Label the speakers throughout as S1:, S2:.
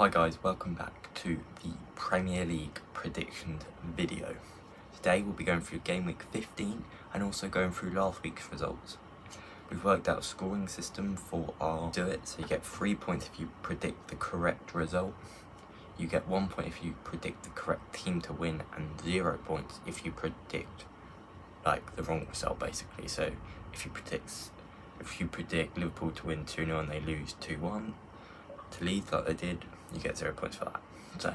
S1: Hi guys, welcome back to the Premier League predictions video. Today we'll be going through Game Week 15 and also going through last week's results. We've worked out a scoring system for our do it, so you get 3 points if you predict the correct result. You get 1 point if you predict the correct team to win, and 0 points if you predict the wrong result basically. So if you predict Liverpool to win 2-0 and they lose 2-1 to Leeds like they did, you get 0 points for that. So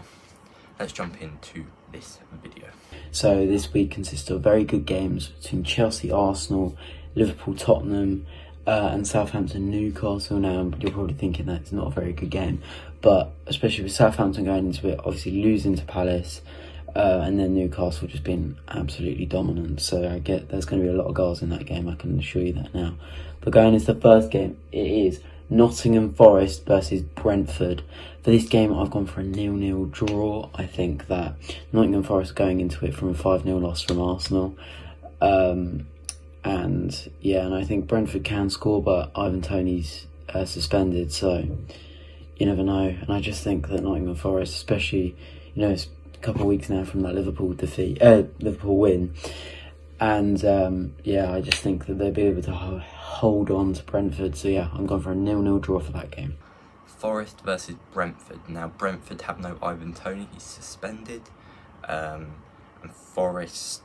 S1: let's jump into this video.
S2: So this week consists of very good games between Chelsea, Arsenal, Liverpool, Tottenham, and Southampton, Newcastle. Now you're probably thinking that's not a very good game, but especially with Southampton going into it, obviously losing to Palace, and then Newcastle just being absolutely dominant. So I get there's going to be a lot of goals in that game, I can assure you that now. But going into the first game, it is Nottingham Forest versus Brentford. For this game, I've gone for a 0-0 draw. I think that Nottingham Forest going into it from a 5-0 loss from Arsenal. And I think Brentford can score, but Ivan Toney's suspended, so you never know. And I just think that Nottingham Forest, especially, it's a couple of weeks now from that Liverpool win. And I just think that they'll be able to hold on to Brentford. So yeah, I'm going for a 0-0 draw for that game.
S1: Forest versus Brentford. Now Brentford have no Ivan Toney, he's suspended. And Forest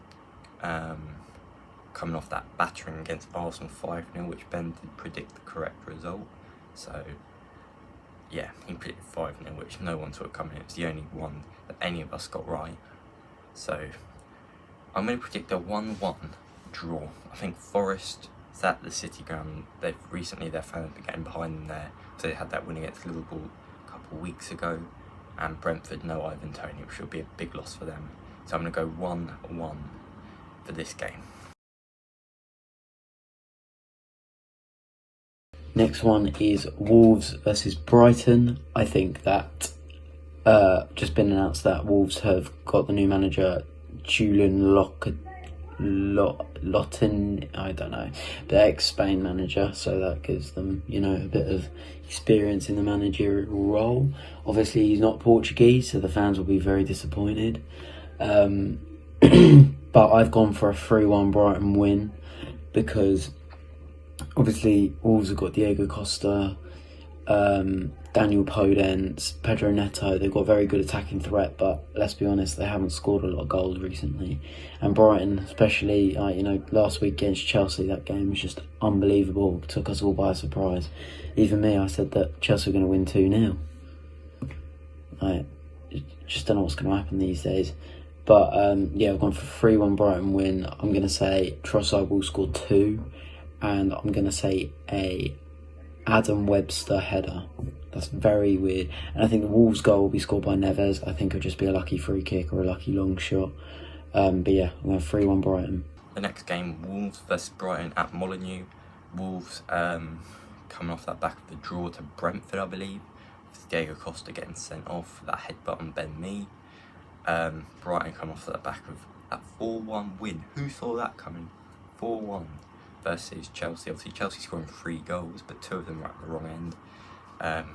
S1: coming off that battering against Arsenal 5-0, which Ben did predict the correct result. So yeah, he predicted 5-0, which no one saw it coming. It's the only one that any of us got right. So I'm going to predict a 1-1 draw. I think Forest is at the City ground. Their fans have been getting behind them there. So they had that win against Liverpool a couple of weeks ago. And Brentford, no Ivan Toney, which will be a big loss for them. So I'm going to go 1-1 for this game.
S2: Next one is Wolves versus Brighton. I think that just been announced that Wolves have got the new manager, Julian Lawton, I don't know, the ex-Spain manager, so that gives them, a bit of experience in the managerial role. Obviously, he's not Portuguese, so the fans will be very disappointed. But I've gone for a 3-1 Brighton win because obviously Wolves have got Diego Costa, Daniel Podence, Pedro Neto. They've got very good attacking threat, but let's be honest, they haven't scored a lot of goals recently. And Brighton, especially, last week against Chelsea, that game was just unbelievable. It took us all by surprise. Even me, I said that Chelsea were going to win 2-0. I just don't know what's going to happen these days. But I've gone for 3-1 Brighton win. I'm going to say Trossard will score 2, and I'm going to say a Adam Webster header. That's very weird. And I think the Wolves goal will be scored by Neves. I think it'll just be a lucky free kick or a lucky long shot. I'm going 3-1 Brighton.
S1: The next game, Wolves versus Brighton at Molineux. Wolves coming off that back of the draw to Brentford, I believe. With Diego Costa getting sent off for that headbutt on Ben Mee. Brighton come off that back of that 4-1 win. Who saw that coming? 4-1 versus Chelsea. Obviously Chelsea scoring 3 goals, but 2 of them were at the wrong end.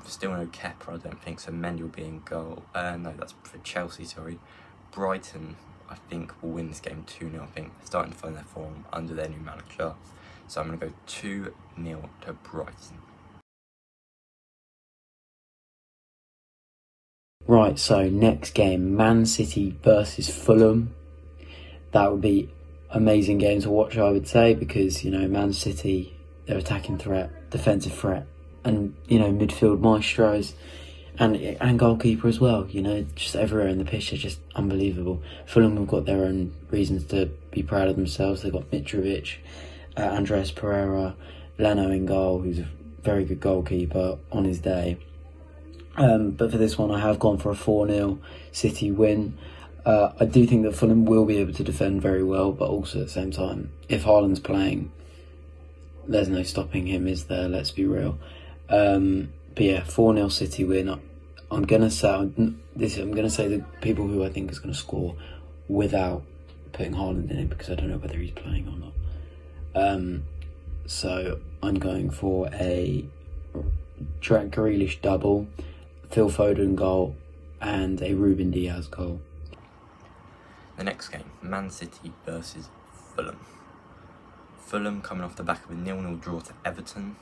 S1: Still no Kepa, I don't think, so Mendy will be in goal. No, that's for Chelsea, sorry. Brighton, I think, will win this game 2-0. I think they're starting to find their form under their new manager. So I'm going to go 2-0 to Brighton.
S2: Right, so next game, Man City versus Fulham. That would be amazing game to watch, I would say, because, Man City, their attacking threat, defensive threat, and, midfield maestros and goalkeeper as well, just everywhere in the pitch. They're just unbelievable. Fulham have got their own reasons to be proud of themselves. They've got Mitrovic, Andres Pereira, Leno in goal, who's a very good goalkeeper on his day. But for this one, I have gone for a 4-0 City win. I do think that Fulham will be able to defend very well, but also at the same time, if Haaland's playing, there's no stopping him, is there? Let's be real. 4-0 City win. I'm gonna say the people who I think is going to score without putting Haaland in it, because I don't know whether he's playing or not. So I'm going for a Jack Grealish double. Phil Foden goal and a Ruben Diaz goal.
S1: The next game, Man City versus Fulham. Fulham coming off the back of a 0-0 draw to Everton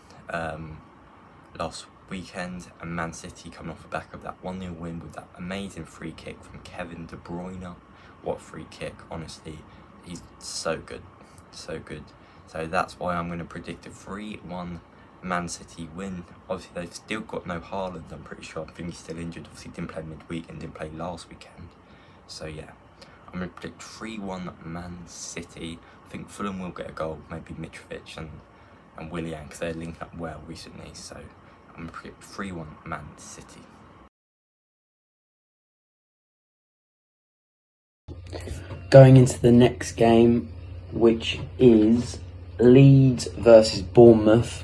S1: last weekend, and Man City coming off the back of that 1-0 win with that amazing free kick from Kevin De Bruyne. What free kick, honestly, he's so good, so good. So that's why I'm going to predict a 3-1 Man City win. Obviously they've still got no Haaland, I'm pretty sure. I think he's still injured, obviously didn't play midweek and didn't play last weekend. So yeah, I'm going to predict 3-1 Man City. I think Fulham will get a goal, maybe Mitrovic and Willian, because they're linked up well recently. So I'm going to predict 3-1 Man City.
S2: Going into the next game, which is Leeds versus Bournemouth.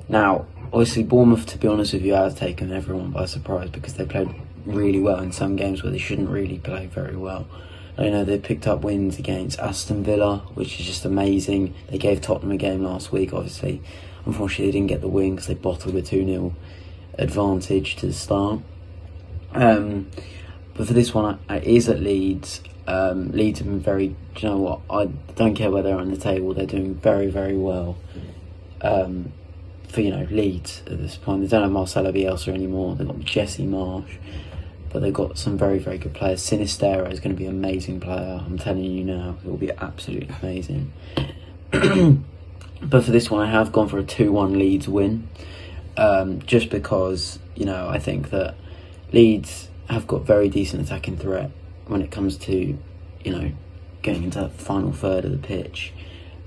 S2: Now, obviously Bournemouth, to be honest with you, has taken everyone by surprise because they played really well in some games where they shouldn't really play very well. I know they picked up wins against Aston Villa, which is just amazing. They gave Tottenham a game last week, obviously. Unfortunately, they didn't get the win because they bottled a 2-0 advantage to the start. But for this one, it is at Leeds. Leeds have been very, do you know what, I don't care where they're on the table, they're doing very, very well. For, Leeds at this point. They don't have Marcelo Bielsa anymore, they've got Jesse Marsh, but they've got some very, very good players. Sinistero is going to be an amazing player, I'm telling you now, it will be absolutely amazing. But for this one, I have gone for a 2-1 Leeds win, just because, I think that Leeds have got very decent attacking threat when it comes to, getting into that final third of the pitch.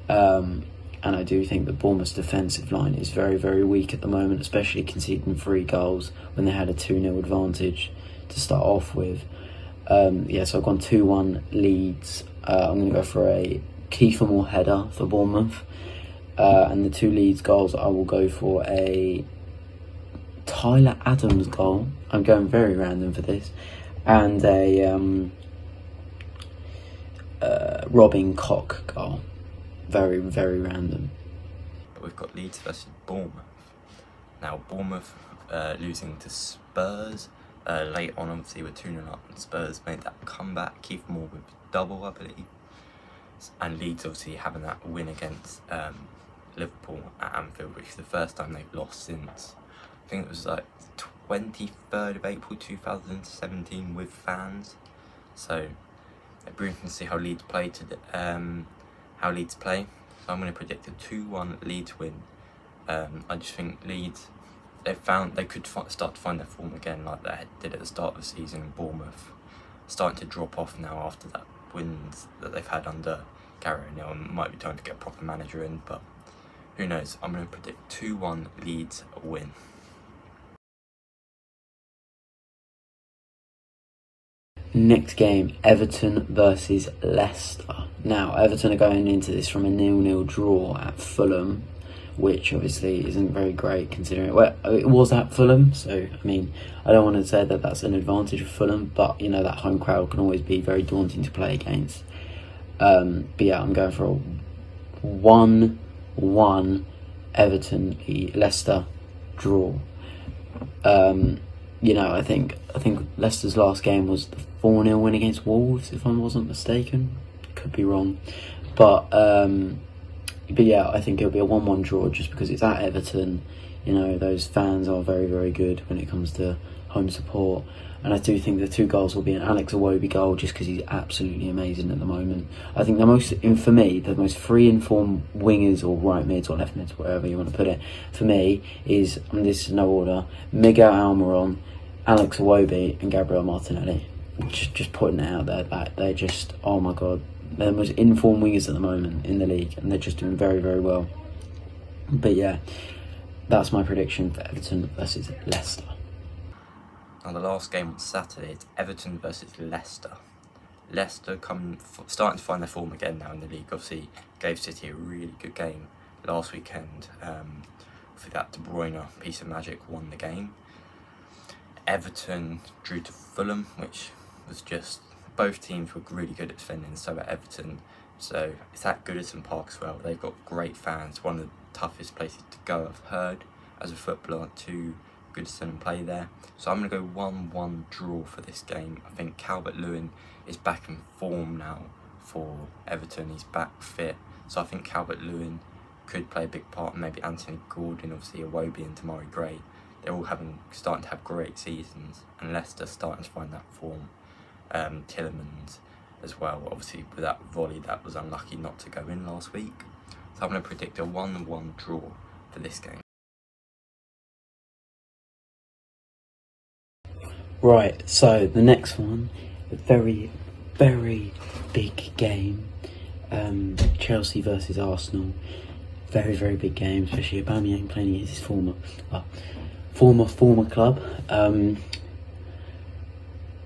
S2: And I do think that Bournemouth's defensive line is very, very weak at the moment, especially conceding 3 goals when they had a 2-0 advantage to start off with. So I've gone 2-1 Leeds. I'm going to go for a Kiefer Moore header for Bournemouth. And the 2 Leeds goals, I will go for a Tyler Adams goal. I'm going very random for this. And a Robin Koch goal. Very, very random.
S1: But we've got Leeds versus Bournemouth. Now Bournemouth losing to Spurs late on, obviously with 2-0 up, and Spurs made that comeback. Keith Moore with double, I believe. And Leeds obviously having that win against Liverpool at Anfield, which is the first time they've lost since, I think it was like 23rd of April 2017 with fans. So it'll be interesting to see how Leeds play So I'm going to predict a 2-1 Leeds win. I just think Leeds, they could start to find their form again like they did at the start of the season. And Bournemouth starting to drop off now after that wins that they've had under Gary O'Neill. It might be time to get a proper manager in, but who knows. I'm going to predict 2-1 Leeds win.
S2: Next game, Everton versus Leicester. Now, Everton are going into this from a 0-0 draw at Fulham, which obviously isn't very great considering it was at Fulham. So, I don't want to say that that's an advantage of Fulham, but, that home crowd can always be very daunting to play against. But yeah, I'm going for a 1-1 Leicester draw. I think Leicester's last game was the 4-0 win against Wolves, if I wasn't mistaken. Could be wrong. But yeah, I think it'll be a 1-1 draw just because it's at Everton. Those fans are very, very good when it comes to home support. And I do think the 2 goals will be an Alex Iwobi goal just because he's absolutely amazing at the moment. I think the most free informed wingers or right mids or left mids, wherever you want to put it, for me is, and this is no order, Miguel Almiron, Alex Iwobi and Gabriel Martinelli. Just putting it out there that they're just, oh my god, they're the most informed wingers at the moment in the league and they're just doing very, very well. But yeah, that's my prediction for Everton versus Leicester.
S1: Now the last game on Saturday is Everton versus Leicester. Leicester starting to find their form again now in the league. Obviously gave City a really good game last weekend. For that De Bruyne piece of magic won the game. Everton drew to Fulham, which was just, both teams were really good at defending, so at Everton. So it's at Goodison Park as well. They've got great fans, one of the toughest places to go, I've heard, as a footballer, to Goodison play there. So I'm going to go 1-1 draw for this game. I think Calvert-Lewin is back in form now for Everton. He's back fit. So I think Calvert-Lewin could play a big part. Maybe Anthony Gordon, obviously Iwobi and Damari Gray. They're all starting to have great seasons. And Leicester starting to find that form. Tillemans as well, obviously with that volley that was unlucky not to go in last week. So I'm going to predict a 1-1 draw for this game.
S2: Right, so the next one, a very, very big game. Chelsea versus Arsenal. Very, very big game, especially Aubameyang playing against his former club.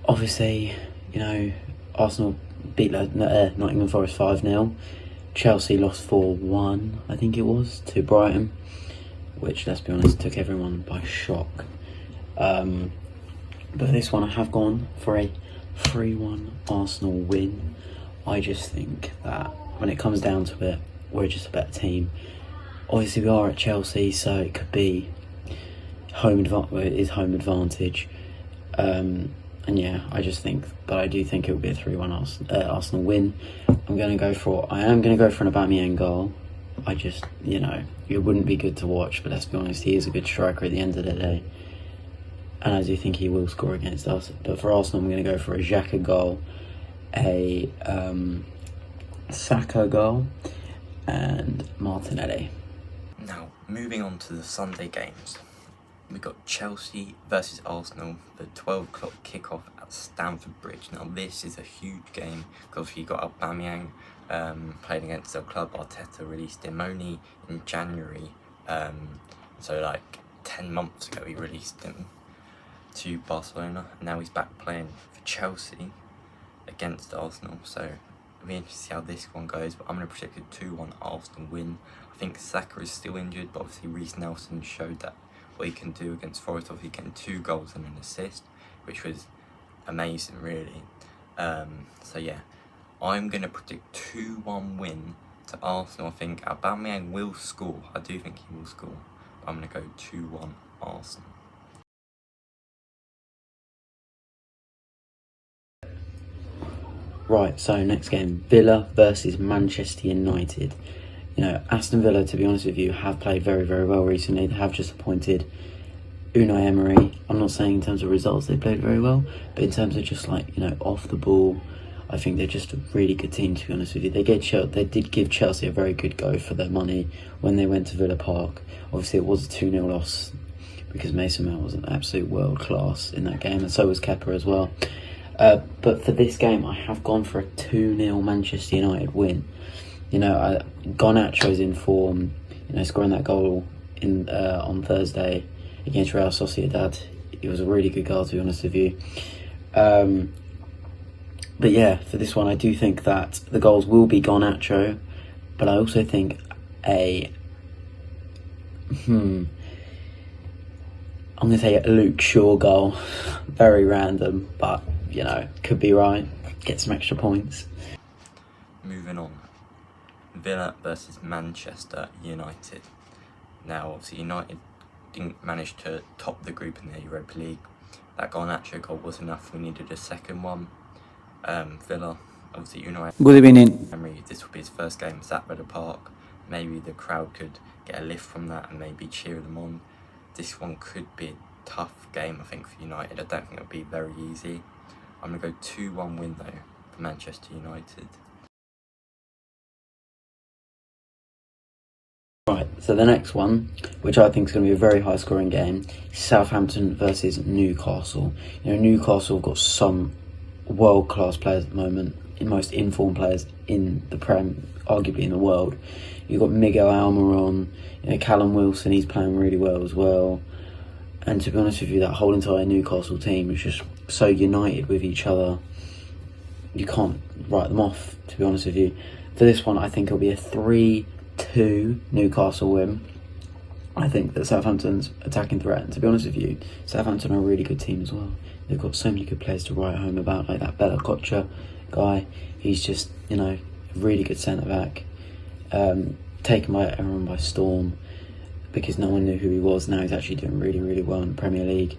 S2: Obviously, Arsenal beat Nottingham Forest 5-0. Chelsea lost 4-1, I think it was, to Brighton, which, let's be honest, took everyone by shock. But this one I have gone for a 3-1 Arsenal win. I just think that when it comes down to it, we're just a better team. Obviously we are at Chelsea, so it could be home advantage. And yeah, I do think it will be a 3-1 Arsenal win. I am going to go for an Aubameyang goal. It wouldn't be good to watch, but let's be honest, he is a good striker at the end of the day. And I do think he will score against us. But for Arsenal, I'm going to go for a Xhaka goal, a Saka goal, and Martinelli.
S1: Now, moving on to the Sunday games. We've got Chelsea versus Arsenal, the 12 o'clock kickoff at Stamford Bridge. Now, this is a huge game because you've got Aubameyang playing against their club. Arteta released him only in January. So, like 10 months ago, he released him to Barcelona. And now he's back playing for Chelsea against Arsenal. So, it'll be interesting to see how this one goes. But I'm going to predict a 2-1 Arsenal win. I think Saka is still injured, but obviously Reece Nelson showed that what he can do against Forest, obviously getting 2 goals and an assist, which was amazing, really. So yeah, I'm going to predict 2-1 win to Arsenal. I think Aubameyang will score. I do think he will score. But I'm going to go 2-1 Arsenal.
S2: Right, so next game, Villa versus Manchester United. Aston Villa, to be honest with you, have played very, very well recently. They have just appointed Unai Emery. I'm not saying in terms of results they played very well, but in terms of just off the ball, I think they're just a really good team, to be honest with you. They did give Chelsea a very good go for their money when they went to Villa Park. Obviously it was a 2-0 loss because Mason Mount was an absolute world class in that game, and so was Kepa as well. But for this game, I have gone for a 2-0 Manchester United win. Garnacho's in form, scoring that goal on Thursday against Real Sociedad. It was a really good goal, to be honest with you. But yeah, for this one, I do think that the goals will be Garnacho, but I also think I'm going to say a Luke Shaw goal. Very random, but, could be right. Get some extra points.
S1: Moving on. Villa versus Manchester United. Now, obviously, United didn't manage to top the group in the Europa League. That Garnacho goal was enough. We needed a second one. Villa, obviously, United.
S2: Good evening.
S1: This will be his first game at Villa Park. Maybe the crowd could get a lift from that and maybe cheer them on. This one could be a tough game, I think, for United. I don't think it'll be very easy. I'm going to go 2-1 win, though, for Manchester United.
S2: Right, so the next one, which I think is going to be a very high scoring game, is Southampton versus Newcastle. Newcastle have got some world class players at the moment, most informed players in the Prem, arguably in the world. You've got Miguel Almiron, Callum Wilson, he's playing really well as well. And to be honest with you, that whole entire Newcastle team is just so united with each other. You can't write them off, to be honest with you. For this one, I think it'll be a 3-2 Newcastle win. I think that Southampton's attacking threat, and to be honest with you, Southampton are a really good team as well. They've got so many good players to write home about, like that Bella Kocha guy. He's just, a really good centre-back. Taken by everyone by storm. because no one knew who he was. Now he's actually doing really, really well in the Premier League.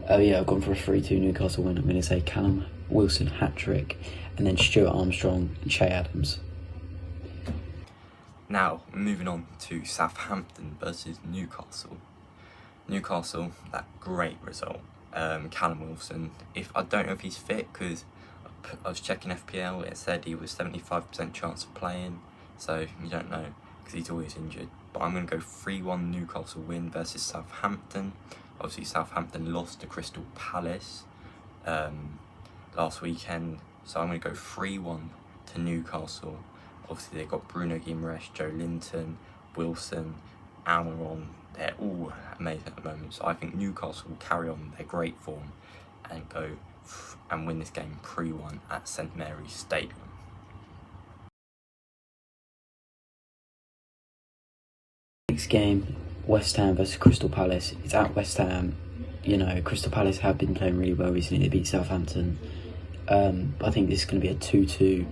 S2: Yeah, I've gone for a 3-2 Newcastle win. I'm going to say Callum Wilson hat-trick, and then Stuart Armstrong and Che Adams.
S1: Now, moving on to Southampton versus Newcastle. Newcastle, that great result. Callum Wilson, I don't know if he's fit, because I was checking FPL, it said he was 75% chance of playing, so you don't know, because he's always injured. But I'm going to go 3-1 Newcastle win versus Southampton. Obviously Southampton lost to Crystal Palace last weekend, so I'm going to go 3-1 to Newcastle. Obviously they've got Bruno Guimaraes, Joe Linton, Wilson, Almiron. They're all amazing at the moment, so I think Newcastle will carry on their great form and go and win this game 3-1 at St Mary's Stadium.
S2: Next game, West Ham versus Crystal Palace. It's at West Ham. You know, Crystal Palace have been playing really well recently. They beat Southampton. But I think this is going to be a 2-2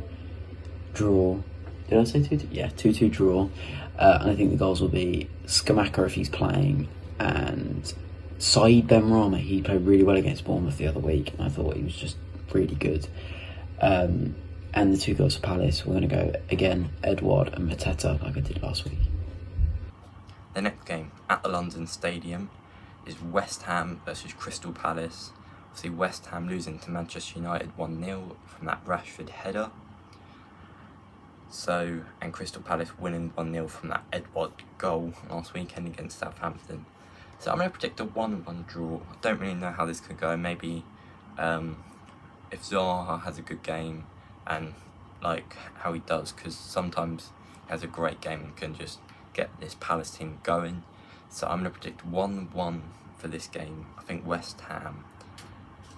S2: draw. Did I say 2-2? Yeah, 2-2 draw. And I think the goals will be Skamaka if he's playing, and Saeed Benrahma. He played really well against Bournemouth the other week, and I thought he was just really good. And the 2 goals for Palace, we're going to go again, Edouard and Mateta, like I did last week.
S1: The next game at the London Stadium is West Ham versus Crystal Palace. Obviously West Ham losing to Manchester United 1-0 from that Rashford header. And Crystal Palace winning 1-0 from that Edouard goal last weekend against Southampton. So I'm going to predict a 1-1 draw. I don't really know how this could go. Maybe if Zaha has a good game, and like how he does, because sometimes he has a great game and can just get this Palace team going. So I'm going to predict 1-1 for this game. I think West Ham,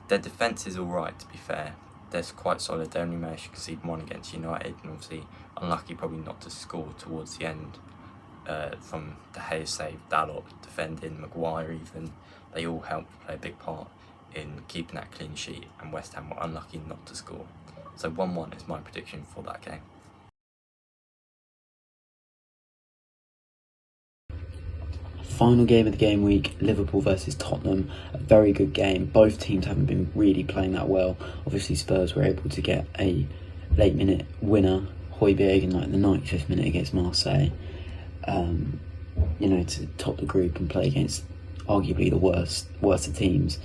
S1: their defence is alright, to be fair. They're quite solid. They only managed to concede 1 against United, and obviously unlucky probably not to score towards the end from De Gea save, Dalot defending, Maguire even. They all helped play a big part in keeping that clean sheet, and West Ham were unlucky not to score. So 1-1 is my prediction for that game.
S2: Final game of the game week, Liverpool versus Tottenham. A very good game. Both teams haven't been really playing that well. Obviously Spurs were able to get a late minute winner, Højbjerg, in like the 95th minute against Marseille. You know, to top the group and play against arguably the worst of teams.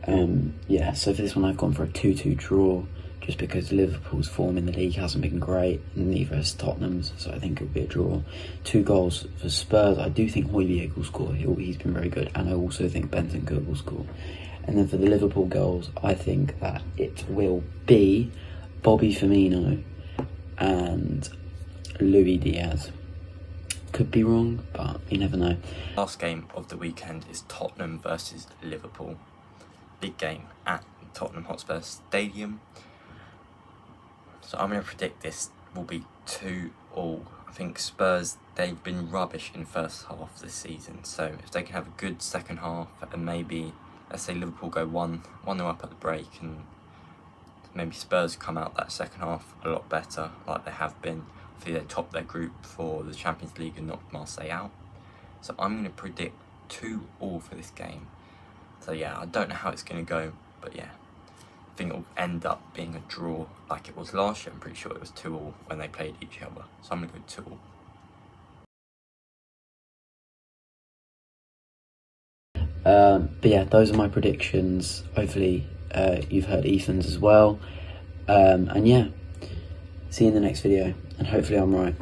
S2: So for this one I've gone for a 2-2 draw, just because Liverpool's form in the league hasn't been great, and neither has Tottenham's, so I think it'll be a draw. 2 goals for Spurs. I do think Højbjerg will score. He's been very good, and I also think Bentancur will score. And then for the Liverpool goals, I think that it will be Bobby Firmino and Luis Diaz. Could be wrong, but you never know.
S1: Last game of the weekend is Tottenham versus Liverpool. Big game at Tottenham Hotspur Stadium. So I'm going to predict this will be 2-2. I think Spurs, they've been rubbish in the first half of the season. So if they can have a good second half, and maybe, let's say Liverpool go 1-0 up at the break, and maybe Spurs come out that second half a lot better, like they have been. I think they top their group for the Champions League and knocked Marseille out. So I'm going to predict 2-2 for this game. So yeah, I don't know how it's going to go, but yeah, I think it'll end up being a draw like it was last year. I'm pretty sure it was 2-2 when they played each other. So I'm going to go
S2: 2-2. But yeah, those are my predictions. Hopefully you've heard Ethan's as well. And yeah, see you in the next video, and hopefully I'm right.